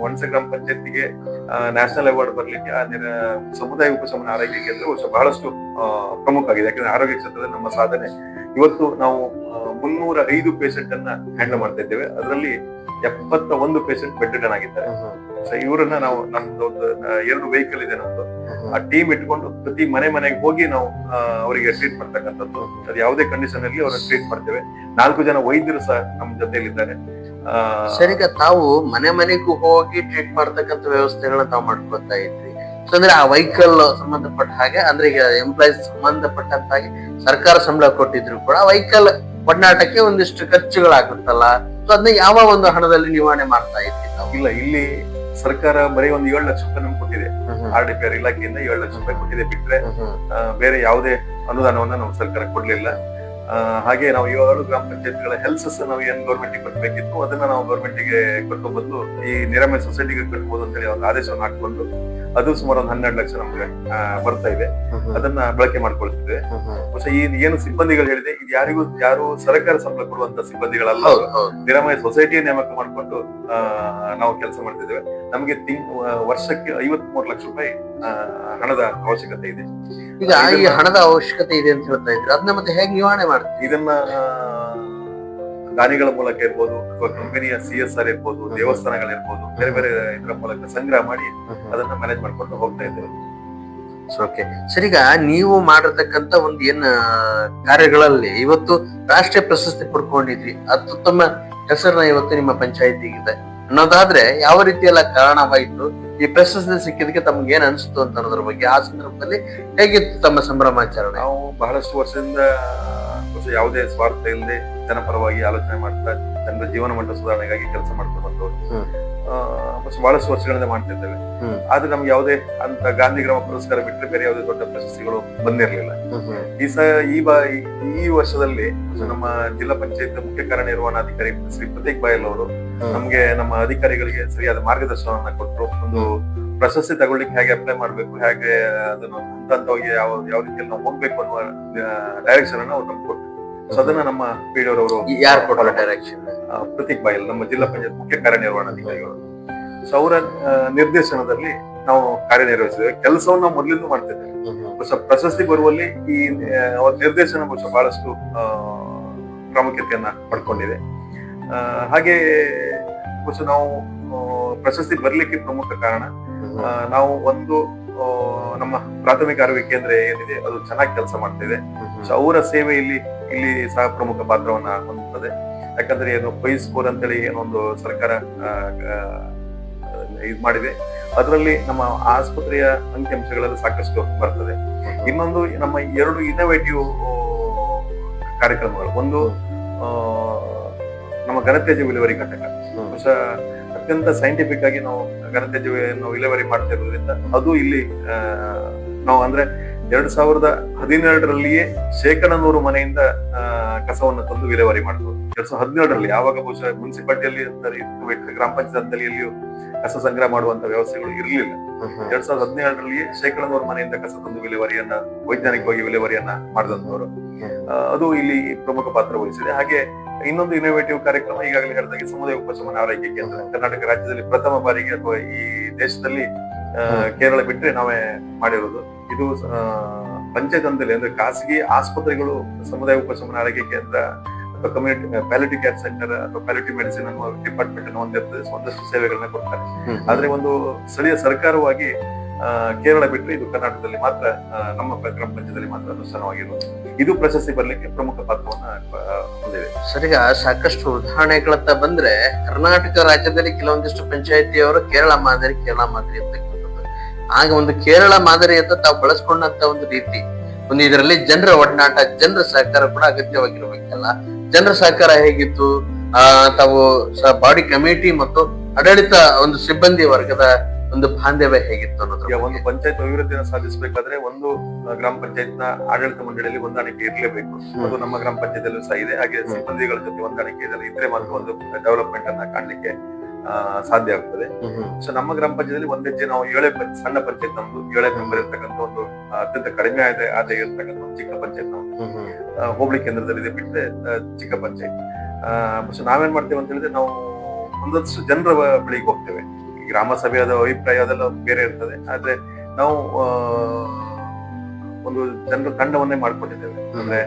ಒಣಸೆ ಗ್ರಾಮ ಪಂಚಾಯತಿಗೆ national award ಬರ್ಲಿಕ್ಕೆ ಸಮುದಾಯ ಉಪಶಮನ ಆರೈಕೆ ಕೇಂದ್ರ ಬಹಳಷ್ಟು ಪ್ರಮುಖ ಆಗಿದೆ. ಯಾಕಂದ್ರೆ ಆರೋಗ್ಯ ಕ್ಷೇತ್ರದಲ್ಲಿ ನಮ್ಮ ಸಾಧನೆ ಇವತ್ತು ನಾವು 305 ಪೇಷಂಟ್ ಅನ್ನ ಹ್ಯಾಂಡಲ್ ಮಾಡ್ತಾ ಇದ್ದೇವೆ. ಅದರಲ್ಲಿ 71 ಪೇಷಂಟ್ ಬೆಡ್ ರಿಡನ್ ಆಗಿದ್ದಾರೆ. ಸೊ ಇವರನ್ನ ನಾವು ನಮ್ದು 2 ವೆಹಿಕಲ್ ಇದೆ ನಮ್ದು, ಆ ಟೀಮ್ ಇಟ್ಕೊಂಡು ಪ್ರತಿ ಮನೆಗೆ ಹೋಗಿ ನಾವು ಅವರಿಗೆ ಟ್ರೀಟ್ ಮಾಡ್ತಕ್ಕಂಥದ್ದು. ಅದು ಯಾವುದೇ ಕಂಡೀಷನ್ ಅಲ್ಲಿ ಅವ್ರನ್ನ ಟ್ರೀಟ್ ಮಾಡ್ತೇವೆ. 4 ಜನ ವೈದ್ಯರು ಸಹ ನಮ್ಮ ಜೊತೆಯಲ್ಲಿದ್ದಾರೆ. ಸರಿಗ ತಾವು ಮನೆಗೂ ಹೋಗಿ ಟ್ರೀಟ್ ಮಾಡ್ತಕ್ಕಂಥ ವ್ಯವಸ್ಥೆಗಳನ್ನ ತಾವು ಮಾಡ್ಕೊತಾ ಇದ್ರಿ. ಸೊ ಅಂದ್ರೆ ಆ ವೆಹಿಕಲ್ ಸಂಬಂಧಪಟ್ಟ ಹಾಗೆ ಅಂದ್ರೆ ಈಗ ಎಂಪ್ಲಾಯೀಸ್ ಸಂಬಂಧಪಟ್ಟಂತ ಹಾಗೆ ಸರ್ಕಾರ ಸಂಬಳ ಕೊಟ್ಟಿದ್ರು ಕೂಡ ವೆಹಿಕಲ್ ಒಡನಾಟಕ್ಕೆ ಒಂದಿಷ್ಟು ಖರ್ಚುಗಳಾಗುತ್ತಲ್ಲ, ಸೊ ಅದನ್ನ ಯಾವ ಒಂದು ಹಣದಲ್ಲಿ ನಿವಾರಣೆ ಮಾಡ್ತಾ ಇದ್ರಿ ತಾವು? ಇಲ್ಲ, ಇಲ್ಲಿ ಸರ್ಕಾರ ಬರೀ ಒಂದು 7 ಲಕ್ಷ ರೂಪಾಯಿ ನಮ್ಗೆ ಕೊಟ್ಟಿದೆ. RDPR ಇಲಾಖೆಯಿಂದ 7 ಲಕ್ಷ ರೂಪಾಯಿ ಕೊಟ್ಟಿದೆ. ಬಿಟ್ರೆ ಬೇರೆ ಯಾವುದೇ ಅನುದಾನವನ್ನ ನಾವು ಸರ್ಕಾರ ಕೊಡ್ಲಿಲ್ಲ. ಹಾಗೆ ನಾವು 7 ಗ್ರಾಮ ಪಂಚಾಯತ್ಗಳ ಹೆಲ್ಸಸ್ ನಾವು ಏನ್ ಗೌರ್ಮೆಂಟ್ ಕಟ್ಟಬೇಕಿತ್ತು ಅದನ್ನ ನಾವು ಗೌರ್ಮೆಂಟ್ ಗೆ ಕಟ್ಟೋಬಂದು ಈ ನಿರಾಮಯ ಸೊಸೈಟಿಗೆ ಕಟ್ಬೋದು ಅಂತ ಹೇಳಿ ಒಂದು ಆದೇಶವನ್ನು ಹಾಕೊಂಡು ಅದು ಸುಮಾರು ಒಂದು 12 ಲಕ್ಷ ನಮ್ಗೆ ಬರ್ತಾ ಇದೆ. ಅದನ್ನ ಬಳಕೆ ಮಾಡ್ಕೊಳ್ತಿದ್ದೇವೆ. പക്ഷെ ಈ ಏನು ಸಿಬ್ಬಂದಿಗಳು ಹೇಳಿದೆ, ಇದು ಯಾರು ಸರ್ಕಾರ ಸಂಬಳ ಕೊಡುವಂತ ಸಿಬ್ಬಂದಿಗಳಲ್ಲ, ನಿರಾಮಯ ಸೊಸೈಟಿಯ ನೇಮಕ ಮಾಡ್ಕೊಂಡು ನಾವು ಕೆಲಸ ಮಾಡ್ತಿದ್ದೇವೆ. ನಮ್ಗೆ ವರ್ಷಕ್ಕೆ 53 ಲಕ್ಷ ರೂಪಾಯಿ ಹಣದ ಅವಶ್ಯಕತೆ ಇದೆ. ಈಗ ಈ ಹಣದ ಅವಶ್ಯಕತೆ ಇದೆ ಅಂತ ಹೇಳ್ತಾ ಇದ್ರೆ ಅದನ್ನ ಮತ್ತೆ ಹೇಗೆ ನಿವಾರಣೆ ಮಾಡ್ತೀವಿ? ಇದನ್ನ ದಾನಿಗಳ ಮೂಲಕ ಇರ್ಬೋದು ಅಥವಾ ಕಂಪನಿಯ CSR ಇರ್ಬೋದು, ದೇವಸ್ಥಾನಗಳಿರ್ಬೋದು, ಬೇರೆ ಬೇರೆ ಇದರ ಮೂಲಕ ಸಂಗ್ರಹ ಮಾಡಿ ಅದನ್ನ ಮ್ಯಾನೇಜ್ ಮಾಡ್ಕೊಂಡು ಹೋಗ್ತಾ ಇದ್ದೇವೆ. ಓಕೆ ಸರ್, ಈಗ ನೀವು ಮಾಡಿರ್ತಕ್ಕಂತ ಒಂದು ಏನ್ ಕಾರ್ಯಗಳಲ್ಲಿ ಇವತ್ತು ರಾಷ್ಟ್ರೀಯ ಪ್ರಶಸ್ತಿ ಪಡ್ಕೊಂಡಿದ್ರಿ, ಅತ್ಯುತ್ತಮ ಹೆಸರನ್ನ ಇವತ್ತು ನಿಮ್ಮ ಪಂಚಾಯತಿಗಿದೆ ಅನ್ನೋದಾದ್ರೆ ಯಾವ ರೀತಿ ಎಲ್ಲ ಕಾರಣವಾಯಿತು? ಈ ಪ್ರಶಸ್ತಿ ಸಿಕ್ಕಿದಕ್ಕೆ ತಮ್ಗೆ ಏನ್ ಅನಿಸ್ತು ಅಂತ ಅನ್ನೋದ್ರ ಬಗ್ಗೆ, ಆ ಸಂದರ್ಭದಲ್ಲಿ ಹೇಗಿತ್ತು ತಮ್ಮ ಸಂಭ್ರಮಾಚರಣೆ? ನಾವು ಬಹಳಷ್ಟು ವರ್ಷದಿಂದ ಯಾವುದೇ ಸ್ವಾರ್ಥ ಇಲ್ಲದೆ ಜನಪರವಾಗಿ ಆಲೋಚನೆ ಮಾಡ್ತಾ ಜನರ ಜೀವನ ಮಟ್ಟ ಸುಧಾರಣೆಗಾಗಿ ಕೆಲಸ ಮಾಡ್ತಾ ಬಂದವರು ಬಹಳಷ್ಟು ವರ್ಷಗಳಿಂದ ಮಾಡ್ತಿದ್ದೇವೆ. ಆದ್ರೆ ನಮ್ಗೆ ಯಾವುದೇ ಅಂತ ಗಾಂಧಿ ಗ್ರಾಮ ಪುರಸ್ಕಾರ ಬಿಟ್ಟರೆ ಬೇರೆ ಯಾವುದೇ ದೊಡ್ಡ ಪ್ರಶಸ್ತಿಗಳು ಬಂದಿರಲಿಲ್ಲ. ಈ ವರ್ಷದಲ್ಲಿ ನಮ್ಮ ಜಿಲ್ಲಾ ಪಂಚಾಯತ್ ಮುಖ್ಯ ಕಾರ್ಯನಿರ್ವಹಣಾಧಿಕಾರಿ ಶ್ರೀ ಪ್ರತೀಕ್ ಬಾಯಲ್ ಅವರು ನಮ್ಗೆ ನಮ್ಮ ಅಧಿಕಾರಿಗಳಿಗೆ ಸರಿಯಾದ ಮಾರ್ಗದರ್ಶನವನ್ನ ಕೊಟ್ಟರು. ಒಂದು ಪ್ರಶಸ್ತಿ ತಗೊಳ್ಳಿಕ್ಕೆ ಹೇಗೆ ಅಪ್ಲೈ ಮಾಡ್ಬೇಕು, ಹೇಗೆ ಅದನ್ನು ಹಂತವಾಗಿ ಯಾವ ರೀತಿಯಲ್ಲಿ ನಾವು ಹೋಗ್ಬೇಕು ಅನ್ನುವ ಡೈರೆಕ್ಷನ್ ಅನ್ನ ಅವ್ರು ನಮ್ಗೆ ಕೊಟ್ಟರು. ಸೊ ಅದನ್ನ ನಮ್ಮ PDO ಅವರು ಯಾರು ಕೊಡಲ್ಲ ಡೈರೆಕ್ಷನ್? ಪ್ರತೀಕ್ ಬಾಯಲ್, ನಮ್ಮ ಜಿಲ್ಲಾ ಪಂಚಾಯತ್ ಮುಖ್ಯ ಕಾರ್ಯನಿರ್ವಹಣಾಧಿಕಾರಿಗಳು. ಸೊ ಅವರ ನಿರ್ದೇಶನದಲ್ಲಿ ನಾವು ಕಾರ್ಯನಿರ್ವಹಿಸಿದ್ದೇವೆ. ಕೆಲಸವನ್ನು ನಾವು ಮೊದಲಿಂದ ಮಾಡ್ತಿದ್ದೇವೆ. ಪ್ರಶಸ್ತಿ ಬರುವಲ್ಲಿ ಈ ಅವರ ನಿರ್ದೇಶನ ಬಹಳಷ್ಟು ಪ್ರಾಮುಖ್ಯತೆಯನ್ನ ಪಡ್ಕೊಂಡಿದೆ. ಹಾಗೆ ನಾವು ಪ್ರಶಸ್ತಿ ಬರ್ಲಿಕ್ಕೆ ಪ್ರಮುಖ ಕಾರಣ ನಾವು ಒಂದು ನಮ್ಮ ಪ್ರಾಥಮಿಕ ಆರೋಗ್ಯ ಕೇಂದ್ರ ಏನಿದೆ ಅದು ಚೆನ್ನಾಗಿ ಕೆಲಸ ಮಾಡ್ತಿದೆ. ಸೊ ಅವರ ಸೇವೆ ಇಲ್ಲಿ ಸಹ ಪ್ರಮುಖ ಪಾತ್ರವನ್ನ ಹೊಂದುತ್ತದೆ. ಯಾಕಂದ್ರೆ ಏನು ಪೈಸ್ ಸ್ಕೋರ್ ಅಂತೇಳಿ ಏನೊಂದು ಸರ್ಕಾರ ಇದ್ ಮಾಡಿದೆ, ಅದರಲ್ಲಿ ನಮ್ಮ ಆಸ್ಪತ್ರೆಯ ಅಂಕಿಅಂಶಗಳಲ್ಲಿ ಸಾಕಷ್ಟು ಬರ್ತದೆ. ಇನ್ನೊಂದು ನಮ್ಮ 2 ಇನ್ನೋವೇಟಿವ್ ಕಾರ್ಯಕ್ರಮಗಳು, ಒಂದು ನಮ್ಮ ಘನತ್ಯಾಜ್ಯ ವಿಲೇವಾರಿ ಘಟಕ. ಅತ್ಯಂತ ಸೈಂಟಿಫಿಕ್ ಆಗಿ ನಾವು ಘನತ್ಯಾಜ್ಯವನ್ನು ವಿಲೇವಾರಿ ಮಾಡ್ತಾ ಇರೋದ್ರಿಂದ ಅದು ಇಲ್ಲಿ ನಾವು ಅಂದ್ರೆ 2012ರಲ್ಲಿಯೇ 100% ಮನೆಯಿಂದ ಕಸವನ್ನು ತಂದು ವಿಲೇವಾರಿ ಮಾಡಬಹುದು. 2017ರಲ್ಲಿ ಯಾವಾಗ ಬಹುಶಃ ಮುನ್ಸಿಪಾಲಿಟಿಯಲ್ಲಿ ಗ್ರಾಮ ಪಂಚಾಯತ್ ಹಂತದಲ್ಲಿಯೂ ಕಸ ಸಂಗ್ರಹ ಮಾಡುವಂತ ವ್ಯವಸ್ಥೆಗಳು ಇರಲಿಲ್ಲ. 2017ರಲ್ಲಿಯೇ 100% ಮನೆಯಿಂದ ಕಸ ತಂದು ವಿಲೇವಾರಿಯನ್ನ ವೈಜ್ಞಾನಿಕವಾಗಿ ವಿಲೇವಾರಿಯನ್ನ ಮಾಡಿದಂತವರು. ಅದು ಇಲ್ಲಿ ಪ್ರಮುಖ ಪಾತ್ರ ವಹಿಸಿದೆ. ಹಾಗೆ ಇನ್ನೊಂದು ಇನ್ನೋವೇಟಿವ್ ಕಾರ್ಯಕ್ರಮ ಈಗಾಗಲೇ ಹೇಳಿದಾಗೆ ಸಮುದಾಯ ಉಪಶಮನ ಆರೈಕೆ ಕೇಂದ್ರ ಕರ್ನಾಟಕ ರಾಜ್ಯದಲ್ಲಿ ಪ್ರಥಮ ಬಾರಿಗೆ ಅಥವಾ ಈ ದೇಶದಲ್ಲಿ ಕೇರಳ ಬಿಟ್ಟರೆ ನಾವೇ ಮಾಡಿರೋದು. ಇದು ಪಂಚಾಯತ್ ಹಂತದಲ್ಲಿ ಅಂದ್ರೆ ಖಾಸಗಿ ಆಸ್ಪತ್ರೆಗಳು ಸಮುದಾಯ ಉಪಶಮನ ಆರೈಕೆ ಕೇಂದ್ರ ಅಥವಾ ಕಮ್ಯುನಿಟಿ ಪ್ಯಾಲಿಟಿ ಕೇರ್ ಸೆಂಟರ್ ಅಥವಾ ಪ್ಯಾಲಿಟಿ ಮೆಡಿಸಿನ್ ಅನ್ನುವ ಡಿಪಾರ್ಟ್ಮೆಂಟ್ ಅನ್ನು ಹೊಂದಿರ್ತದೆ. ಒಂದಷ್ಟು ಸೇವೆಗಳನ್ನ ಕೊಡ್ತಾರೆ. ಆದ್ರೆ ಒಂದು ಸ್ಥಳೀಯ ಸರ್ಕಾರವಾಗಿ ಕೇರಳ ಬಿಟ್ಟರೆ ಇದು ಕರ್ನಾಟಕದಲ್ಲಿ ಮಾತ್ರ, ನಮ್ಮ ಗ್ರಾಮ ಪಂಚಾಯತ್ನಲ್ಲಿ ಮಾತ್ರ ಅನುಷ್ಠಾನವಾಗಿರುವುದು. ಇದು ಪ್ರಶಸ್ತಿ ಬರ್ಲಿಕ್ಕೆ ಪ್ರಮುಖ ಪಾತ್ರವನ್ನ ಹೊಂದಿದೆ. ಸರಿಗ ಸಾಕಷ್ಟು ಉದಾಹರಣೆಗಳತ್ತ ಬಂದ್ರೆ ಕರ್ನಾಟಕ ರಾಜ್ಯದಲ್ಲಿ ಕೆಲವೊಂದಿಷ್ಟು ಪಂಚಾಯತಿಯವರು ಕೇರಳ ಮಾದರಿ ಅಂತಕ್ಕಂಥದ್ದು. ಆಗ ಒಂದು ಕೇರಳ ಮಾದರಿ ಅಂತ ತಾವು ಬಳಸ್ಕೊಂಡಂತ ಒಂದು ರೀತಿ, ಒಂದು ಇದರಲ್ಲಿ ಜನರ ಒಡನಾಟ, ಜನರ ಸಹಕಾರ ಕೂಡ ಅಗತ್ಯವಾಗಿರ್ಬೇಕಲ್ಲ. ಜನರ ಸಹಕಾರ ಹೇಗಿತ್ತು? ತಾವು ಬಾಡಿ ಕಮಿಟಿ ಮತ್ತು ಆಡಳಿತ ಒಂದು ಸಿಬ್ಬಂದಿ ವರ್ಗದ ಒಂದು ಬಾಂಧವ್ಯ ಹೇಗಿತ್ತು ಅನ್ನೋದು. ಒಂದು ಪಂಚಾಯತ್ ಅಭಿವೃದ್ಧಿಯನ್ನು ಸಾಧಿಸಬೇಕಾದ್ರೆ ಒಂದು ಗ್ರಾಮ ಪಂಚಾಯತ್ ನ ಆಡಳಿತ ಮಂಡಳಿಯಲ್ಲಿ ಹೊಂದಾಣಿಕೆ ಇರಲೇಬೇಕು. ಅದು ನಮ್ಮ ಗ್ರಾಮ ಪಂಚಾಯತ್ ಸಹ ಇದೆ. ಹಾಗೆ ಸಿಬ್ಬಂದಿಗಳ ಜೊತೆ ಹೊಂದಾಣಿಕೆ ಇದ್ರೆ ಮಾತ್ರ ಒಂದು ಡೆವಲಪ್ಮೆಂಟ್ ಅನ್ನ ಕಾಣ್ಲಿಕ್ಕೆ ಸಾಧ್ಯ ಆಗ್ತದೆ. ಸೊ ನಮ್ಮ ಗ್ರಾಮ ಪಂಚಾಯತ್ನಲ್ಲಿ ಒಂದ್ ಹೆಜ್ಜೆ ನಾವು ಸಣ್ಣ ಪಂಚಾಯತ್, ನಮ್ದು 7 ಮೆಂಬರ್ ಇರ್ತಕ್ಕಂಥ ಒಂದು ಅತ್ಯಂತ ಕಡಿಮೆ ಆದಾಯ ಇರ್ತಕ್ಕಂಥ ಒಂದು ಚಿಕ್ಕ ಪಂಚಾಯತ್ ನಾವು ಹೋಬಳಿ ಕೇಂದ್ರದಲ್ಲಿ ಇದೆ. ಬಿಟ್ಟರೆ ಚಿಕ್ಕ ಪಂಚಾಯತ್. ಸೊ ನಾವೇನ್ ಮಾಡ್ತೇವೆ ಅಂತ ಹೇಳಿದ್ರೆ ನಾವು ಒಂದಷ್ಟು ಜನರ ಬಳಿಗೆ ಹೋಗ್ತೇವೆ. ಈ ಗ್ರಾಮ ಸಭೆಯ ಅಭಿಪ್ರಾಯ ಅದೆಲ್ಲ ಬೇರೆ ಇರ್ತದೆ. ಆದ್ರೆ ನಾವು ಒಂದು ಜನರ ತಂಡವನ್ನೇ ಮಾಡ್ಕೊಂಡಿದ್ದೇವೆ. ಅಂದ್ರೆ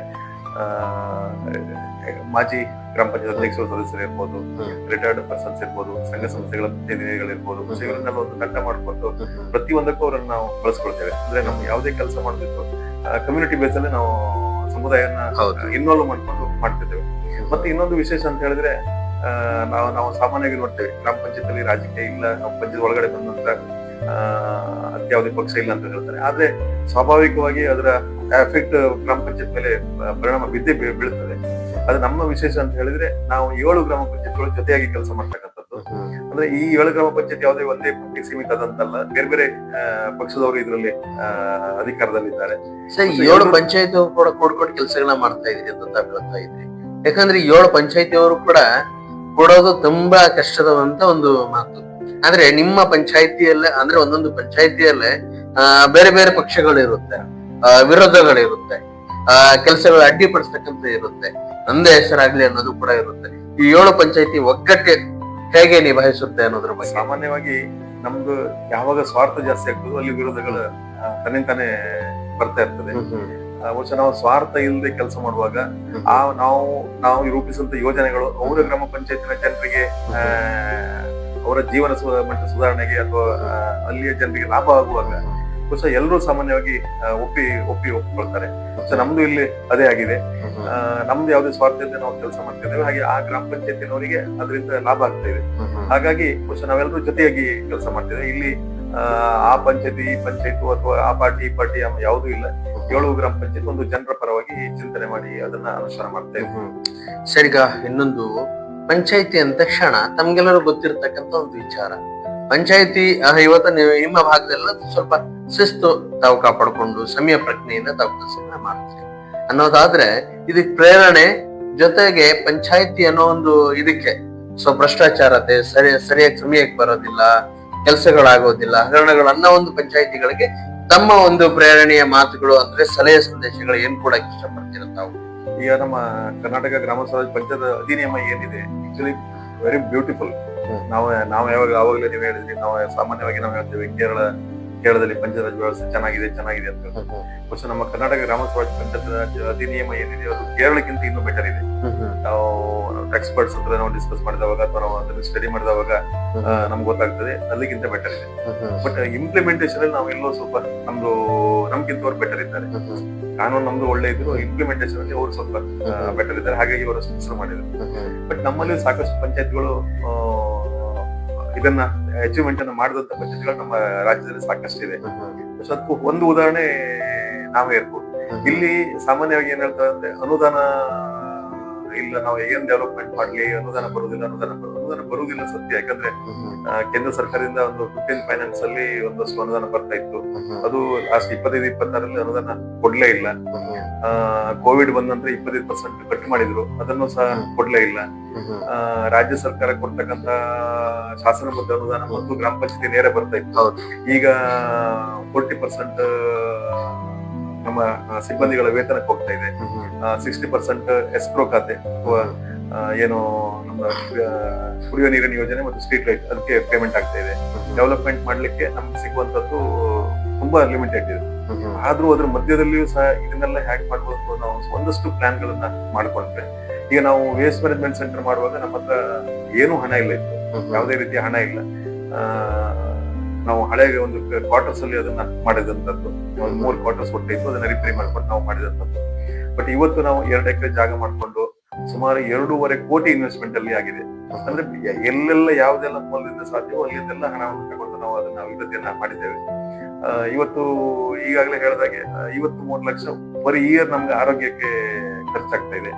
ಮಾಜಿ ಗ್ರಾಮ ಪಂಚಾಯತ್ ಅಧ್ಯಕ್ಷರು, ಸದಸ್ಯರು ಇರ್ಬೋದು, ರಿಟೈರ್ಡ್ ಪರ್ಸನ್ಸ್ ಇರ್ಬೋದು, ಸಂಘ ಸಂಸ್ಥೆಗಳ ಪ್ರತಿನಿಧಿಗಳಿರ್ಬೋದು, ಇವರನ್ನೆಲ್ಲ ಒಂದು ತಂಡ ಮಾಡ್ಕೊಂಡು ಪ್ರತಿಯೊಂದಕ್ಕೂ ಅವರನ್ನು ನಾವು ಬಳಸ್ಕೊಳ್ತೇವೆ. ಅಂದ್ರೆ ನಮ್ಗೆ ಯಾವುದೇ ಕೆಲಸ ಮಾಡಬೇಕು ಕಮ್ಯುನಿಟಿ ಬೇಸ್ ಅಲ್ಲಿ ನಾವು ಸಮುದಾಯನ ಇನ್ವಾಲ್ವ್ ಮಾಡ್ಕೊಂಡು ಮಾಡ್ತಿದ್ದೇವೆ. ಮತ್ತೆ ಇನ್ನೊಂದು ವಿಶೇಷ ಅಂತ ಹೇಳಿದ್ರೆ ನಾವು ಸಾಮಾನ್ಯವಾಗಿ ನೋಡ್ತೇವೆ ಗ್ರಾಮ ಪಂಚಾಯತ್ ಅಲ್ಲಿ ರಾಜಕೀಯ ಇಲ್ಲ, ನಾವು ಪಂಚಾಯತ್ ಒಳಗಡೆ ಬಂದಂತ ಅತ್ಯಾವುದೇ ಪಕ್ಷ ಇಲ್ಲ ಅಂತ ಹೇಳ್ತಾರೆ. ಆದ್ರೆ ಸ್ವಾಭಾವಿಕವಾಗಿ ಅದರ ಎಫೆಕ್ಟ್ ಗ್ರಾಮ ಪಂಚಾಯತ್ ಮೇಲೆ ಪರಿಣಾಮ ಬಿದ್ದೇ ಬೀಳ್ತದೆ. ಅದು ನಮ್ಮ ವಿಶೇಷ ಅಂತ ಹೇಳಿದ್ರೆ ನಾವು 7 ಗ್ರಾಮ ಪಂಚಾಯತ್ಗಳು ಜೊತೆಯಾಗಿ ಕೆಲಸ ಮಾಡ್ತಕ್ಕಂಥದ್ದು. ಅಂದ್ರೆ ಈ 7 ಗ್ರಾಮ ಪಂಚಾಯತ್ ಯಾವುದೇ ಒಂದೇ ಪಕ್ಷಕ್ಕೆ ಸೀಮಿತ ಆದಂತಲ್ಲ, ಬೇರೆ ಬೇರೆ ಪಕ್ಷದವರು ಇದರಲ್ಲಿ ಅಧಿಕಾರದಲ್ಲಿದ್ದಾರೆ. 7 ಪಂಚಾಯತ್ ಕೂಡ ಕೂಡ್ಕೊಂಡು ಕೆಲಸಗಳನ್ನ ಮಾಡ್ತಾ ಇದ್ರಿ ಅಂತ ಹೇಳ್ತಾ ಇದ್ರಿ. ಯಾಕಂದ್ರೆ 7 ಪಂಚಾಯತಿಯವರು ಕೂಡ ಕೊಡೋದು ತುಂಬಾ ಕಷ್ಟದಂತ ಒಂದು ಮಾತು. ಆದ್ರೆ ನಿಮ್ಮ ಪಂಚಾಯತಿಯಲ್ಲೇ ಅಂದ್ರೆ ಒಂದೊಂದು ಪಂಚಾಯತಿಯಲ್ಲೇ ಬೇರೆ ಬೇರೆ ಪಕ್ಷಗಳು ಇರುತ್ತೆ, ವಿರೋಧಗಳಿರುತ್ತೆ, ಕೆಲಸಗಳು ಅಡ್ಡಿಪಡಿಸ್ತಕ್ಕಂಥ ಇರುತ್ತೆ, ನಂದೇ ಹೆಸರಾಗ್ಲಿ ಅನ್ನೋದು ಕೂಡ ಇರುತ್ತೆ. ಈ 7 ಪಂಚಾಯತಿ ಒಗ್ಗಟ್ಟೆ ಹೇಗೆ ನಿಭಾಯಿಸುತ್ತೆ ಅನ್ನೋದ್ರ ಬಗ್ಗೆ. ಸಾಮಾನ್ಯವಾಗಿ ನಮ್ದು ಯಾವಾಗ ಸ್ವಾರ್ಥ ಜಾಸ್ತಿ ಆಗ್ತದೋ ಅಲ್ಲಿ ವಿರೋಧಗಳು ತನ್ನಿಂತಾನೆ ಬರ್ತಾ ಇರ್ತದೆ. ಬಹುಶಃ ನಾವು ಸ್ವಾರ್ಥ ಇಲ್ಲದೆ ಕೆಲಸ ಮಾಡುವಾಗ ನಾವು ರೂಪಿಸಿದಂತ ಯೋಜನೆಗಳು ಅವರ ಗ್ರಾಮ ಪಂಚಾಯತಿನ ಜನರಿಗೆ ಅವರ ಜೀವನ ಮಟ್ಟ ಸುಧಾರಣೆಗೆ ಅಥವಾ ಅಲ್ಲಿಯ ಜನರಿಗೆ ಲಾಭ ಆಗುವಾಗ ಬಹುಶಃ ಎಲ್ಲರೂ ಸಾಮಾನ್ಯವಾಗಿ ಒಪ್ಪಿಕೊಳ್ತಾರೆ. ನಮ್ದು ಇಲ್ಲಿ ಅದೇ ಆಗಿದೆ. ನಮ್ದು ಯಾವುದೇ ಸ್ವಾರ್ಥ ಇಲ್ಲದೆ ನಾವು ಕೆಲಸ ಮಾಡ್ತಿದ್ದೇವೆ, ಹಾಗೆ ಆ ಗ್ರಾಮ ಪಂಚಾಯತಿನವರಿಗೆ ಅದರಿಂದ ಲಾಭ ಆಗ್ತಾ ಇದೆ. ಹಾಗಾಗಿ ಬಹುಶಃ ನಾವೆಲ್ಲರೂ ಜೊತೆಯಾಗಿ ಕೆಲಸ ಮಾಡ್ತಿದ್ದೇವೆ. ಇಲ್ಲಿ ಆ ಪಂಚಾಯತಿ ಈ ಪಂಚಾಯತ್ ಅಥವಾ ಆ ಪಾರ್ಟಿ ಈ ಪಾರ್ಟಿ ಯಾವುದೂ ಇಲ್ಲ. 7 ಗ್ರಾಮ ಪಂಚಾಯತ್ ಒಂದು ಜನರ ಪರವಾಗಿ ಚಿಂತನೆ ಮಾಡಿ ಅದನ್ನ ಅನುಷ್ಠಾನ ಮಾಡ್ತಾ ಇದ್ದೀವಿ. ಸರಿಗ ಇನ್ನೊಂದು ಪಂಚಾಯತಿ ಅಂದ ತಕ್ಷಣ ತಮ್ಗೆಲ್ಲರೂ ಗೊತ್ತಿರತಕ್ಕಂತ ಒಂದು ವಿಚಾರ, ಪಂಚಾಯತಿ ಇವತ್ತು ನಿಮ್ಮ ಭಾಗದಲ್ಲ ಸ್ವಲ್ಪ ಶಿಸ್ತು ತಾವು ಕಾಪಾಡ್ಕೊಂಡು ಸಮಯ ಪ್ರಜ್ಞೆಯಿಂದ ತಾವು ಕೆಲಸಗಳನ್ನ ಮಾಡ್ತೀರಿ ಅನ್ನೋದಾದ್ರೆ ಇದಕ್ಕೆ ಪ್ರೇರಣೆ ಜೊತೆಗೆ ಪಂಚಾಯತಿ ಅನ್ನೋ ಒಂದು ಇದಕ್ಕೆ ಭ್ರಷ್ಟಾಚಾರತೆ ಸರಿಯಾಗಿ ಸಮಯಕ್ಕೆ ಬರೋದಿಲ್ಲ, ಕೆಲಸಗಳಾಗೋದಿಲ್ಲ, ಹಗರಣಗಳು ಅನ್ನೋ ಒಂದು ಪಂಚಾಯತಿಗಳಿಗೆ ತಮ್ಮ ಒಂದು ಪ್ರೇರಣೆಯ ಮಾತುಗಳು ಅಂದ್ರೆ ಸಲಹೆ ಸಂದೇಶಗಳು ಏನ್ ಕೂಡ ಇಷ್ಟಪಡ್ತೀರ ತಾವು? ಈಗ ನಮ್ಮ ಕರ್ನಾಟಕ ಗ್ರಾಮ ಸ್ವರಾಜ್ ಪಂಚಾಯತ್ ಅಧಿನಿಯಮ ಏನಿದೆ ಆಕ್ಚುಲಿ ವೆರಿ ಬ್ಯೂಟಿಫುಲ್. ನಾವು ಯಾವಾಗಲೇ ನೀವು ಹೇಳಿದ್ರಿ, ನಾವು ಸಾಮಾನ್ಯವಾಗಿ ನಾವು ಹೇಳ್ತೇವೆ ಕೇರಳದಲ್ಲಿ ಪಂಚಾಯತ್ ವ್ಯವಸ್ಥೆ ಚೆನ್ನಾಗಿದೆ ಅಂತ. ಬಹುಶಃ ನಮ್ಮ ಕರ್ನಾಟಕ ಗ್ರಾಮ ಸ್ವರಾಜ್ ಪಂಚಾಯತ್ ಅಧಿನಿಯಮ ಏನಿದೆ ಅದು ಕೇರಳಕ್ಕಿಂತ ಇನ್ನೂ ಬೆಟರ್ ಇದೆ. ನಾವು ಎಕ್ಸ್ಪರ್ಟ್ಸ್ ಹತ್ರ ನಾವು ಡಿಸ್ಕಸ್ ಮಾಡಿದವಾಗ ಅಥವಾ ನಾವು ಅದನ್ನ ಸ್ಟಡಿ ಮಾಡಿದವಾಗ ನಮ್ಗೆ ಗೊತ್ತಾಗ್ತದೆ ಅಲ್ಲಿಗಿಂತ ಬೆಟರ್ ಇದೆ. ಬಟ್ ಇಂಪ್ಲಿಮೆಂಟೇಷನ್ ಅಲ್ಲಿ ನಾವು ಎಲ್ಲೋ ಸ್ವಲ್ಪ ನಮ್ಗಿಂತ ಅವ್ರು ಬೆಟರ್ ಇದ್ದಾರೆ. ಕಾನೂನು ನಮ್ದು ಒಳ್ಳೆ ಇದ್ರು ಇಂಪ್ಲಿಮೆಂಟೇಷನ್ ಅಲ್ಲಿ ಅವ್ರು ಸ್ವಲ್ಪ ಬೆಟರ್ ಇದ್ದಾರೆ, ಹಾಗಾಗಿ ಅವರು ಹೆಸರು ಮಾಡಿದ್ದಾರೆ. ಬಟ್ ನಮ್ಮಲ್ಲಿ ಸಾಕಷ್ಟು ಪಂಚಾಯತ್ಗಳು ಇದನ್ನ ಅಚೀವ್ಮೆಂಟ್ ಅನ್ನ ಮಾಡಿದಂತ ಪಂಚಾಯತ್ಗಳು ನಮ್ಮ ರಾಜ್ಯದಲ್ಲಿ ಸಾಕಷ್ಟು ಇದೆ. ಅದಕ್ಕೂ ಒಂದು ಉದಾಹರಣೆ ನಾವೇ ಇರ್ಬೋದು. ಇಲ್ಲಿ ಸಾಮಾನ್ಯವಾಗಿ ಏನ್ ಹೇಳ್ತಾರೆ ಅಂದ್ರೆ ಅನುದಾನ ಇಲ್ಲ, ನಾವು ಏನ್ ಡೆವಲಪ್ಮೆಂಟ್ ಮಾಡ್ಲಿ ಅನುದಾನ ಬರುವುದಿಲ್ಲ ಸತ್ಯ. ಯಾಕಂದ್ರೆ ಕೇಂದ್ರ ಸರ್ಕಾರದಿಂದ ಒಂದು 15 ಫೈನಾನ್ಸ್ ಅಲ್ಲಿ ಒಂದಷ್ಟು ಅನುದಾನ ಬರ್ತಾ ಇತ್ತು. ಅದು ಲಾಸ್ಟ್ 25-26 ಅನುದಾನ ಕೊಡ್ಲೇ ಇಲ್ಲ. ಕೋವಿಡ್ ಬಂದಂದ್ರೆ 25% ಕಟ್ ಮಾಡಿದ್ರು, ಅದನ್ನು ಸಹ ಕೊಡ್ಲೇ ಇಲ್ಲ. ರಾಜ್ಯ ಸರ್ಕಾರ ಕೊಡ್ತಕ್ಕಂತ ಶಾಸನಬದ್ಧ ಅನುದಾನ ಮತ್ತು ಗ್ರಾಮ ಪಂಚಾಯತಿ ನೇರ ಬರ್ತಾ ಇತ್ತು. ಈಗ 40% ನಮ್ಮ ಸಿಬ್ಬಂದಿಗಳ ವೇತನಕ್ಕೆ ಹೋಗ್ತಾ ಇದೆ. 60% ಎಸ್ಕ್ರೋ ಖಾತೆ ಅಥವಾ ಏನು ನಮ್ಮ ಕುಡಿಯುವ ನೀರಿನ ಯೋಜನೆ ಮತ್ತು ಸ್ಟ್ರೀಟ್ ಲೈಟ್ ಅದಕ್ಕೆ ಪೇಮೆಂಟ್ ಆಗ್ತಾ ಇದೆ. ಡೆವಲಪ್ಮೆಂಟ್ ಮಾಡ್ಲಿಕ್ಕೆ ನಮ್ಗೆ ಸಿಗುವಂತದ್ದು ತುಂಬಾ ಲಿಮಿಟೆಡ್ ಇದೆ. ಆದ್ರೂ ಅದ್ರ ಮಧ್ಯದಲ್ಲಿಯೂ ಸಹ ಇದನ್ನೆಲ್ಲ ಹ್ಯಾಕ್ ಮಾಡ್ಬೋದು ನಾವು ಒಂದಷ್ಟು ಪ್ಲಾನ್ ಗಳನ್ನ ಮಾಡ್ಕೊಂಡ್ರೆ. ಈಗ ನಾವು ವೇಸ್ಟ್ ಮ್ಯಾನೇಜ್ಮೆಂಟ್ ಸೆಂಟರ್ ಮಾಡುವಾಗ ನಮ್ಮ ಹತ್ರ ಏನು ಹಣ ಇಲ್ಲ ಇತ್ತು, ಯಾವುದೇ ರೀತಿಯ ಹಣ ಇಲ್ಲ. ನಾವು ಹಳೆ ಒಂದು ಕ್ವಾರ್ಟರ್ಸ್ ಅಲ್ಲಿ ಅದನ್ನ ಮಾಡಿದಂತದ್ದು, ಒಂದು 3 ಕ್ವಾರ್ಟರ್ಸ್ ಒಟ್ಟು ಇತ್ತು, ಅದನ್ನ ರಿಪೇರಿ ಮಾಡ್ಕೊಂಡು ನಾವು ಮಾಡಿದಂತದ್ದು. ಬಟ್ ಇವತ್ತು ನಾವು 2 ಎಕರೆ ಜಾಗ ಮಾಡ್ಕೊಂಡು ಸುಮಾರು 2.5 ಕೋಟಿ ಇನ್ವೆಸ್ಟ್ಮೆಂಟ್ ಅಲ್ಲಿ ಆಗಿದೆ. ಅಂದ್ರೆ ಎಲ್ಲೆಲ್ಲ ಯಾವ್ದೆಲ್ಲ ಮೂಲದಿಂದ ಸಾಧ್ಯವೋ ಅಲ್ಲಿಂದೆಲ್ಲ ಹಣವನ್ನು ತಗೊಂಡು ನಾವು ಅದನ್ನ ಅಭಿವೃದ್ಧಿಯನ್ನ ಮಾಡಿದ್ದೇವೆ. ಇವತ್ತು ಈಗಾಗಲೇ ಹೇಳಿದಾಗೆ 53 ಲಕ್ಷ ಪರ್ ಇಯರ್ ನಮ್ಗೆ ಆರೋಗ್ಯಕ್ಕೆ ಖರ್ಚಾಗ್ತಾ ಇದೆ.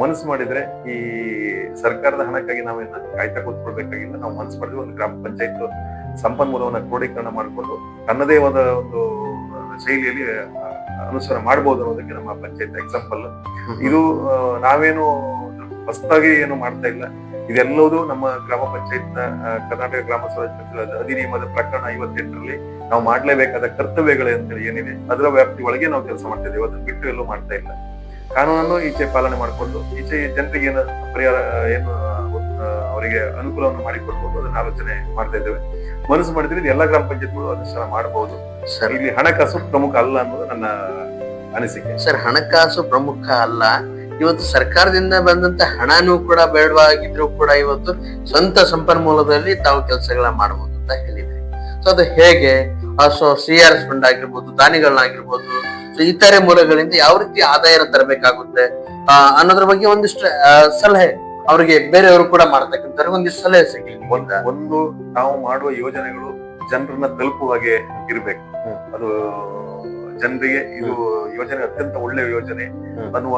ಮನಸ್ಸು ಮಾಡಿದ್ರೆ ಈ ಸರ್ಕಾರದ ಹಣಕ್ಕಾಗಿ ನಾವೇನ ಕಾಯ್ತಾ ಕೂತ್ಕೊಳ್ಬೇಕಾಗಿಲ್ಲ. ನಾವು ಮನಸ್ಸು ಮಾಡಿದ್ರೆ ಒಂದು ಗ್ರಾಮ ಪಂಚಾಯತ್ ಸಂಪನ್ಮೂಲವನ್ನ ಕ್ರೋಢೀಕರಣ ಮಾಡಿಕೊಂಡು ತನ್ನದೇ ಆದ ಒಂದು ಶೈಲಿಯಲ್ಲಿ ಅನುಸರ ಮಾಡಬಹುದು ಅನ್ನೋದಕ್ಕೆ ನಮ್ಮ ಪಂಚಾಯತ್ ಎಕ್ಸಾಂಪಲ್. ಇದು ನಾವೇನು ಹೊಸದಾಗಿ ಏನು ಮಾಡ್ತಾ ಇಲ್ಲ. ಇದೆಲ್ಲವೂ ನಮ್ಮ ಗ್ರಾಮ ಪಂಚಾಯತ್ ನ ಕರ್ನಾಟಕ ಗ್ರಾಮ ಸ್ವರಾಜ್ ಅಧಿನಿಯಮದ ಪ್ರಕರಣ 58ರಲ್ಲಿ ನಾವು ಮಾಡ್ಲೇಬೇಕಾದ ಕರ್ತವ್ಯಗಳು ಅಂತೇಳಿ ಏನಿದೆ ಅದರ ವ್ಯಾಪ್ತಿ ಒಳಗೆ ನಾವು ಕೆಲಸ ಮಾಡ್ತಾ ಇದ್ದೇವೆ. ಅದನ್ನ ಬಿಟ್ಟು ಎಲ್ಲೂ ಮಾಡ್ತಾ ಇಲ್ಲ. ಕಾನೂನನ್ನು ಈಚೆ ಪಾಲನೆ ಮಾಡಿಕೊಂಡು ಈಚೆ ಜನರಿಗೆ ಏನು ಪರಿಹಾರ ಏನು ಅವರಿಗೆ ಅನುಕೂಲವನ್ನು ಮಾಡಿಕೊಡ್ಬೋದು ಅದನ್ನ ಆಲೋಚನೆ ಮಾಡ್ತಾ ಇದ್ದೇವೆ. ಮನಸ್ಸು ಮಾಡಿದ್ರೆ ಇದು ಎಲ್ಲಾ ಗ್ರಾಮ ಪಂಚಾಯತ್ಗಳು ಅನುಷ್ಠಾನ ಮಾಡಬಹುದು. ಸರ್ ಇಲ್ಲಿ ಹಣಕಾಸು ಪ್ರಮುಖ ಅಲ್ಲ ಅನ್ನೋದು ನನ್ನ ಅನಿಸಿಕೆ. ಸರ್ ಹಣಕಾಸು ಪ್ರಮುಖ ಅಲ್ಲ, ಇವತ್ತು ಸರ್ಕಾರದಿಂದ ಬಂದಂತ ಹಣನೂ ಕೂಡ ಬೇಡವಾಗಿದ್ರು ಕೂಡ ಇವತ್ತು ಸ್ವಂತ ಸಂಪನ್ಮೂಲದಲ್ಲಿ ತಾವು ಕೆಲಸಗಳ ಮಾಡಬಹುದು ಅಂತ ಹೇಳಿದ್ರಿ. ಸೊ ಅದು ಹೇಗೆ? ಸೊ CRS ಫಂಡ್ ಆಗಿರ್ಬೋದು, ದಾನಿಗಳನ್ನಾಗಿರ್ಬೋದು, ಸೊ ಇತರೆ ಮೂಲಗಳಿಂದ ಯಾವ ರೀತಿ ಆದಾಯನ ತರಬೇಕಾಗುತ್ತೆ ಅನ್ನೋದ್ರ ಬಗ್ಗೆ ಒಂದಿಷ್ಟು ಸಲಹೆ ಅವ್ರಿಗೆ ಬೇರೆಯವರು ಕೂಡ ಮಾಡ್ತಕ್ಕಂಥ ಒಂದಿಷ್ಟು ಸಲಹೆ ಸಿಗ್ಲಿ. ಒಂದು ನಾವು ಮಾಡುವ ಯೋಜನೆಗಳು ಜನರನ್ನ ತಲುಪುವ ಹಾಗೆ ಇರ್ಬೇಕು. ಅದು ಜನರಿಗೆ ಇದು ಯೋಜನೆ ಅತ್ಯಂತ ಒಳ್ಳೆಯ ಯೋಜನೆ ಅನ್ನುವ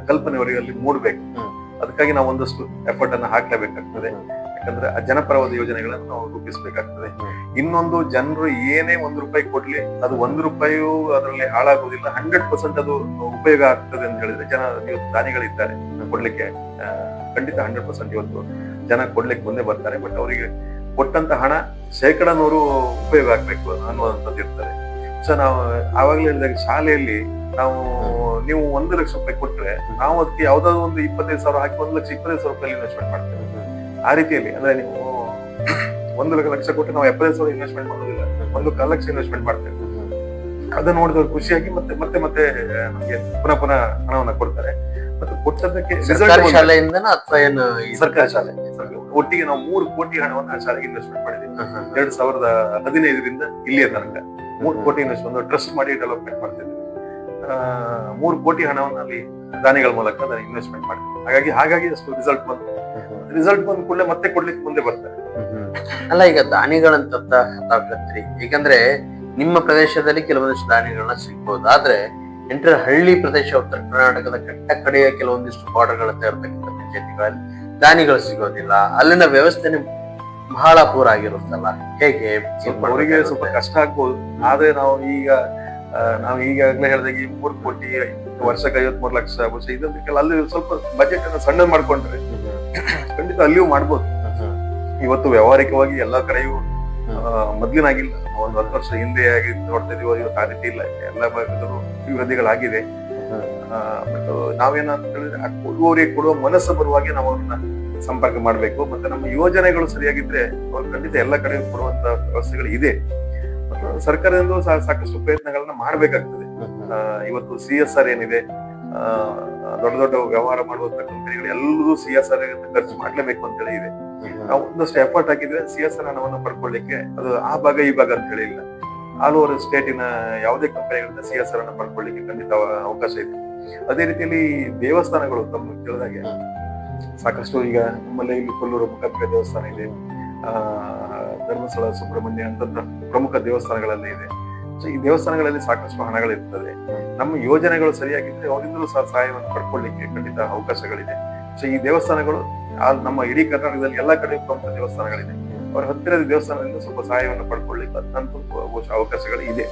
ಕಲ್ಪನೆ ಅವರಲ್ಲಿ ಮೂಡ್ಬೇಕು. ಅದಕ್ಕಾಗಿ ನಾವು ಒಂದಷ್ಟು ಎಫರ್ಟ್ ಅನ್ನ ಹಾಕ್ಲೇಬೇಕಾಗ್ತದೆ. ಯಾಕಂದ್ರೆ ಆ ಜನಪರವಾದ ಯೋಜನೆಗಳನ್ನು ನಾವು ರೂಪಿಸಬೇಕಾಗ್ತದೆ. ಇನ್ನೊಂದು, ಜನರು ಏನೇ ₹1 ಕೊಡ್ಲಿ ಅದು ₹1 ಅದರಲ್ಲಿ ಹಾಳಾಗುವುದಿಲ್ಲ. 100% ಅದು ಉಪಯೋಗ ಆಗ್ತದೆ ಅಂತ ಹೇಳಿದ್ರೆ ನೀವು ದಾನಿಗಳಿದ್ದಾರೆ ಕೊಡ್ಲಿಕ್ಕೆ ಖಂಡಿತ 100% ಇವತ್ತು ಜನ ಕೊಡ್ಲಿಕ್ಕೆ ಮುಂದೆ ಬರ್ತಾರೆ. ಬಟ್ ಅವರಿಗೆ ಕೊಟ್ಟಂತ ಹಣ 100% ಉಪಯೋಗ ಆಗ್ಬೇಕು ಅನ್ನುವಂಥದ್ದು ಇರ್ತದೆ. ಸೊ ನಾವು ಆವಾಗಲೇ ಹೇಳಿದಾಗ ಶಾಲೆಯಲ್ಲಿ ನಾವು ನೀವು ₹1,00,000 ಕೊಟ್ರೆ ನಾವು ಅದಕ್ಕೆ ಯಾವ್ದಾದ್ರು ಒಂದು 25,000 ಹಾಕಿ ₹1,20,000 ಇನ್ವೆಸ್ಟ್ಮೆಂಟ್ ಮಾಡ್ತೇವೆ. ಆ ರೀತಿಯಲ್ಲಿ ಅಂದ್ರೆ ನೀವು 1,00,000 ಕೊಟ್ಟು ನಾವು 75,000 ಇನ್ವೆಸ್ಟ್ಮೆಂಟ್ ಮಾಡೋದಿಲ್ಲ, ₹1,00,000 ಇನ್ವೆಸ್ಟ್ಮೆಂಟ್ ಮಾಡ್ತೇವೆ. ಅದನ್ನ ನೋಡಿದವ್ರು ಖುಷಿಯಾಗಿ ಮತ್ತೆ ನಮಗೆ ಪುನಃ ಹಣವನ್ನ ಕೊಡ್ತಾರೆ. ಮತ್ತೆ ಕೊಟ್ಟದಕ್ಕೆ ಸರ್ಕಾರಿ ಶಾಲೆಯಿಂದನ ಅಥವಾ ಏನು ಸರ್ಕಾರಿ ಶಾಲೆ ಒಟ್ಟಿಗೆ ನಾವು 3 ಕೋಟಿ ಹಣವನ್ನ ಆ ಶಾಲೆಗೆ ಇನ್ವೆಸ್ಟ್ಮೆಂಟ್ ಮಾಡಿದ್ದೀವಿ. 2015ರಿಂದ ಇಲ್ಲಿಯ ತನಕ 3 ಕೋಟಿ ಒಂದು ಟ್ರಸ್ಟ್ ಮಾಡಿ ಡೆವಲಪ್ಮೆಂಟ್ ಮಾಡ್ತಿದ್ದೀವಿ. 3 ಕೋಟಿ ಹಣವನ್ನ ಅಲ್ಲಿ ದಾನಿಗಳ ಮೂಲಕ ಇನ್ವೆಸ್ಟ್ಮೆಂಟ್ ಮಾಡ್ತೀವಿ. ಹಾಗಾಗಿ ಅಷ್ಟು ರಿಸಲ್ಟ್ ಬಂದ ಕೂಡಲೇ ಮತ್ತೆ ಕೊಡ್ಲಿಕ್ಕೆ ಮುಂದೆ ಬರ್ತಾರೆ. ಅಲ್ಲ, ಈಗ ದಾನಿಗಳಂತ ಹೇಳ್ತೀರಿ, ಯಾಕಂದ್ರೆ ನಿಮ್ಮ ಪ್ರದೇಶದಲ್ಲಿ ಕೆಲವೊಂದಿಷ್ಟು ದಾನಿಗಳನ್ನ ಸಿಗ್ಬೋದು. ಆದ್ರೆ ಎಂಟರ ಹಳ್ಳಿ ಪ್ರದೇಶ, ಉತ್ತರ ಕರ್ನಾಟಕದ ಕಟ್ಟ ಕಡೆಯ ಕೆಲವೊಂದಿಷ್ಟು ಬಾರ್ಡರ್ಗಳಂತ ಇರ್ತಕ್ಕಂಥ ಪಂಚಾಯತಿಗಳಲ್ಲಿ ದಾನಿಗಳು ಸಿಗೋದಿಲ್ಲ. ಅಲ್ಲಿನ ವ್ಯವಸ್ಥೆನೆ ಬಹಳ ಪೂರ ಆಗಿರುತ್ತಲ್ಲ, ಹೇಗೆ? ಅವರಿಗೆ ಸ್ವಲ್ಪ ಕಷ್ಟ ಆಗ್ಬೋದು. ಆದ್ರೆ ನಾವು ಈಗಾಗಲೇ ಹೇಳಿದಾಗ ಈ 3 ಕೋಟಿ ವರ್ಷಕ್ಕೆ 53 ಲಕ್ಷ ಇದಕ್ಕೆಲ್ಲ ಅಲ್ಲಿ ಸ್ವಲ್ಪ ಬಜೆಟ್ ಅನ್ನು ಸಣ್ಣ ಮಾಡ್ಕೊಂಡ್ರೆ ಖಂಡಿತ ಅಲ್ಲಿಯೂ ಮಾಡ್ಬೋದು. ಇವತ್ತು ವ್ಯಾವಹಾರಿಕವಾಗಿ ಎಲ್ಲಾ ಕಡೆಯೂ ಮೊದ್ಲಿನಾಗಿಲ್ಲ. ಒಂದು 10 ವರ್ಷ ಹಿಂದೆ ಆಗಿ ನೋಡ್ತಾ ಇದೀವಿ, ಇವತ್ತು ಆ ರೀತಿ ಇಲ್ಲ. ಎಲ್ಲ ಭಾಗದಲ್ಲೂ ಅಭಿವೃದ್ಧಿಗಳಾಗಿದೆ. ಬಟ್ ನಾವೇನಂತ ಹೇಳಿದ್ರೆ ಕೊಡುವವರಿಗೆ ಕೊಡುವ ಮನಸ್ಸು ಬರುವಾಗೆ ನಾವು ಅವ್ರನ್ನ ಸಂಪರ್ಕ ಮಾಡ್ಬೇಕು. ಮತ್ತೆ ನಮ್ಮ ಯೋಜನೆಗಳು ಸರಿಯಾಗಿದ್ರೆ ಅವ್ರು ಖಂಡಿತ ಎಲ್ಲ ಕಡೆ ಕೊಡುವಂತ ವ್ಯವಸ್ಥೆಗಳು ಇದೆ. ಸರ್ಕಾರದಿಂದಲೂ ಸಾಕಷ್ಟು ಪ್ರಯತ್ನಗಳನ್ನ ಮಾಡ್ಬೇಕಾಗ್ತದೆ. ಇವತ್ತು CSR ಏನಿದೆ, ದೊಡ್ಡ ದೊಡ್ಡ ವ್ಯವಹಾರ ಮಾಡುವಂತ ಕಂಪನಿಗಳು ಎಲ್ಲರೂ CSR ಖರ್ಚು ಮಾಡ್ಲೇಬೇಕು ಅಂತ ಹೇಳಿ ಇದೆ. ನಾವು ಒಂದಷ್ಟು ಎಫರ್ಟ್ ಹಾಕಿದ್ರೆ CSR ಹಣವನ್ನು ಪಡ್ಕೊಳ್ಳಿಕ್ಕೆ ಅದು ಆ ಭಾಗ ಈ ಭಾಗ ಅಂತ ಹೇಳಿ ಇಲ್ಲ. ಆಲ್ ಓವರ್ ಸ್ಟೇಟಿನ ಯಾವುದೇ ಕಂಪನಿಗಳಿಂದ CSR ಅನ್ನ ಪಡ್ಕೊಳ್ಳಿಕ್ಕೆ ಖಂಡಿತ ಅವಕಾಶ ಇದೆ. ಅದೇ ರೀತಿಯಲ್ಲಿ ದೇವಸ್ಥಾನಗಳು ತಮ್ಮ ಕೇಳಿದಾಗೆ ಸಾಕಷ್ಟು ಈಗ ನಮ್ಮಲ್ಲಿ ಇಲ್ಲಿ ಕೊಲ್ಲೂರು ಮೂಕಾಂಬಿಕಾ ದೇವಸ್ಥಾನ ಇದೆ, ಧರ್ಮಸ್ಥಳ ಸುಬ್ರಹ್ಮಣ್ಯ ಅಂತ ಪ್ರಮುಖ ದೇವಸ್ಥಾನಗಳೆಲ್ಲ ಇದೆ. ಸೊ ಈ ದೇವಸ್ಥಾನಗಳಲ್ಲಿ ಸಾಕಷ್ಟು ಹಣಗಳಿರ್ತದೆ. ನಮ್ಮ ಯೋಜನೆಗಳು ಸರಿಯಾಗಿದ್ರೆ ಅವರಿಂದಲೂ ಸಹ ಸಹಾಯವನ್ನು ಪಡ್ಕೊಳ್ಳಿಕ್ಕೆ ಖಂಡಿತ ಅವಕಾಶಗಳಿದೆ. ಸೊ ಈ ದೇವಸ್ಥಾನಗಳು ನಮ್ಮ ಇಡೀ ಕರ್ನಾಟಕದಲ್ಲಿ ಎಲ್ಲಾ ಕಡೆ ಪ್ರಮುಖ ದೇವಸ್ಥಾನಗಳಿದೆ. ಅವರ ಹತ್ತಿರದ ದೇವಸ್ಥಾನದಿಂದ ಸ್ವಲ್ಪ ಸಹಾಯವನ್ನು ಪಡ್ಕೊಳ್ಳಿಕ್ಕೆ ಅದಂತೂ ಅವಕಾಶಗಳು ಇದೆ.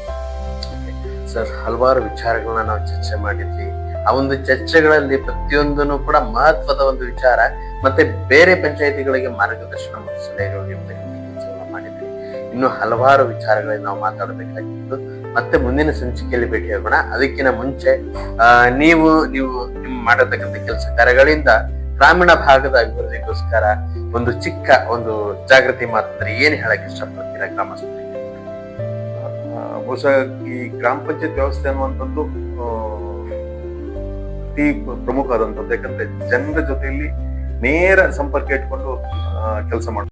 ಸರ್, ಹಲವಾರು ವಿಚಾರಗಳನ್ನ ನಾವು ಚರ್ಚೆ ಮಾಡಿದ್ವಿ. ಆ ಒಂದು ಚರ್ಚೆಗಳಲ್ಲಿ ಪ್ರತಿಯೊಂದನ್ನು ಕೂಡ ಮಹತ್ವದ ಒಂದು ವಿಚಾರ ಮತ್ತೆ ಬೇರೆ ಪಂಚಾಯಿತಿಗಳಿಗೆ ಮಾರ್ಗದರ್ಶನ ಮತ್ತು ಸಲಹೆಗಳು ನೀಡತಕ್ಕಂಥ ಕೆಲಸವನ್ನು ಮಾಡಿದ್ವಿ. ಇನ್ನು ಹಲವಾರು ವಿಚಾರಗಳಲ್ಲಿ ನಾವು ಮಾತಾಡಬೇಕಾಗಿತ್ತು. ಮತ್ತೆ ಮುಂದಿನ ಸಂಚಿಕೆಯಲ್ಲಿ ಭೇಟಿಯಾಗೋಣ. ಅದಕ್ಕಿಂತ ಮುಂಚೆ ನೀವು ನಿಮ್ಮ ಮಾಡತಕ್ಕಂಥ ಕೆಲಸ ಕಾರ್ಯಗಳಿಂದ ಗ್ರಾಮೀಣ ಭಾಗದ ಅಭಿವೃದ್ಧಿಗೋಸ್ಕರ ಒಂದು ಚಿಕ್ಕ ಒಂದು ಜಾಗೃತಿ ಮಾತಂದ್ರೆ ಏನ್ ಹೇಳಕ್ ಇಷ್ಟಪಡ್ತೀರಾ ಗ್ರಾಮಸ್ಥರಿಗೆ? ಬಹುಶಃ ಈ ಗ್ರಾಮ ಪಂಚಾಯತ್ ವ್ಯವಸ್ಥೆ ಅನ್ನುವಂಥದ್ದು ಅತಿ ಪ್ರಮುಖ ಆದಂಥದ್ದು. ಯಾಕಂದ್ರೆ ಜನರ ಜೊತೆಯಲ್ಲಿ ನೇರ ಸಂಪರ್ಕ ಇಟ್ಕೊಂಡು ಕೆಲಸ ಮಾಡ್ತಾರೆ.